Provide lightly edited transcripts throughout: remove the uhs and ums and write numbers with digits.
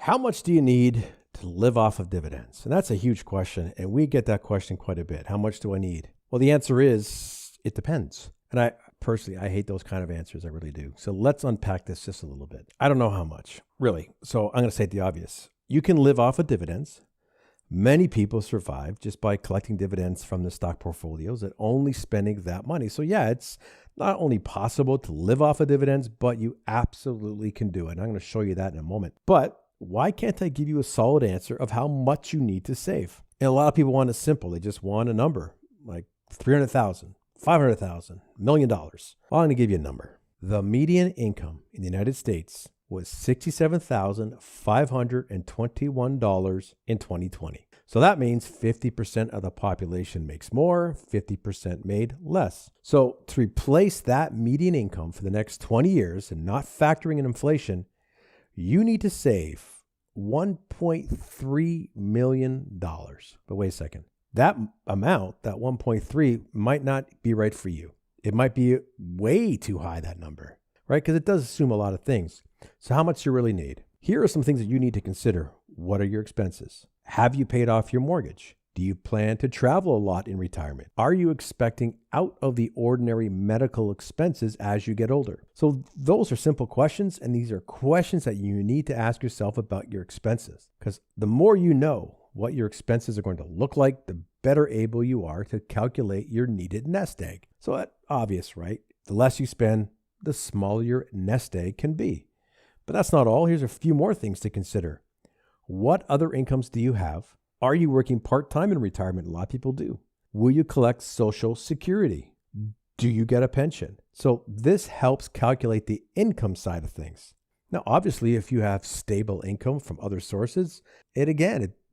How much do you need to live off of dividends? And that's a huge question, and we get that question quite a bit. How much do I need? Well, the answer is it depends. And I hate those kind of answers. I really do. So let's unpack this just a little bit. I don't know how much, really. So I'm going to say the obvious. You can live off of dividends. Many people survive just by collecting dividends from the stock portfolios and only spending that money. So yeah, it's not only possible to live off of dividends, but you absolutely can do it. And I'm going to show you that in a moment. But why can't I give you a solid answer of how much you need to save? And a lot of people want it simple. They just want a number like 300,000, 500,000, $1 million. Well, I'm going to give you a number. The median income in the United States was $67,521 in 2020. So that means 50% of the population makes more, 50% made less. So to replace that median income for the next 20 years and not factoring in inflation, you need to save $1.3 million. But wait a second. That amount, that 1.3, might not be right for you. It might be way too high, that number, right? Because it does assume a lot of things. So how much do you really need? Here are some things that you need to consider. What are your expenses? Have you paid off your mortgage? Do you plan to travel a lot in retirement? Are you expecting out of the ordinary medical expenses as you get older? So those are simple questions, and these are questions that you need to ask yourself about your expenses. Because the more you know what your expenses are going to look like, the better able you are to calculate your needed nest egg. So that's obvious, right? The less you spend, the smaller your nest egg can be. But that's not all. Here's a few more things to consider. What other incomes do you have? Are you working part-time in retirement? A lot of people do. Will you collect Social Security? Do you get a pension? So this helps calculate the income side of things. Now, obviously, if you have stable income from other sources, it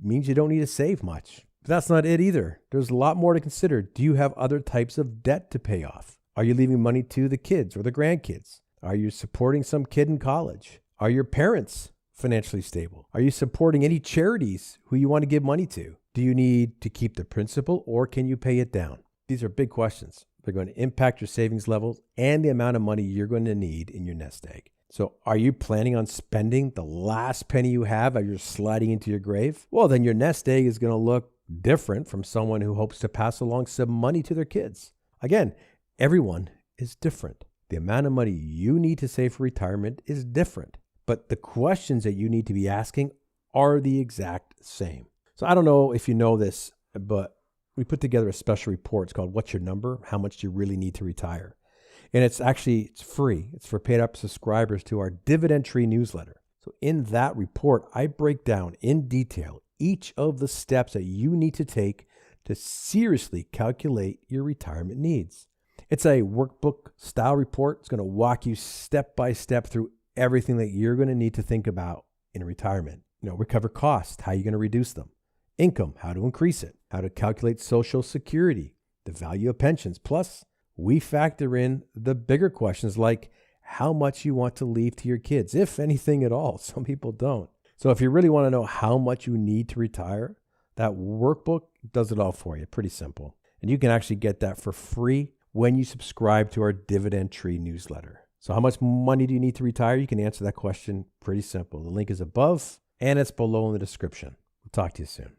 means you don't need to save much. But that's not it either. There's a lot more to consider. Do you have other types of debt to pay off? Are you leaving money to the kids or the grandkids? Are you supporting some kid in college? Are your parents financially stable? Are you supporting any charities who you want to give money to? Do you need to keep the principal or can you pay it down? These are big questions. They're going to impact your savings levels and the amount of money you're going to need in your nest egg. So are you planning on spending the last penny you have as you're sliding into your grave? Well, then your nest egg is going to look different from someone who hopes to pass along some money to their kids. Again, everyone is different. The amount of money you need to save for retirement is different. But the questions that you need to be asking are the exact same. So I don't know if you know this, but we put together a special report. It's called What's Your Number? How much do you really need to retire? And it's free. It's for paid up subscribers to our Dividend Tree newsletter. So in that report, I break down in detail each of the steps that you need to take to seriously calculate your retirement needs. It's a workbook style report. It's going to walk you step by step through everything that you're going to need to think about in retirement. We cover costs, how you're going to reduce them, income, how to increase it, how to calculate Social Security, the value of pensions. Plus, we factor in the bigger questions like how much you want to leave to your kids, if anything at all. Some people don't. So if you really want to know how much you need to retire, that workbook does it all for you. Pretty simple. And you can actually get that for free when you subscribe to our Dividend Tree newsletter. So how much money do you need to retire? You can answer that question pretty simple. The link is above and it's below in the description. We'll talk to you soon.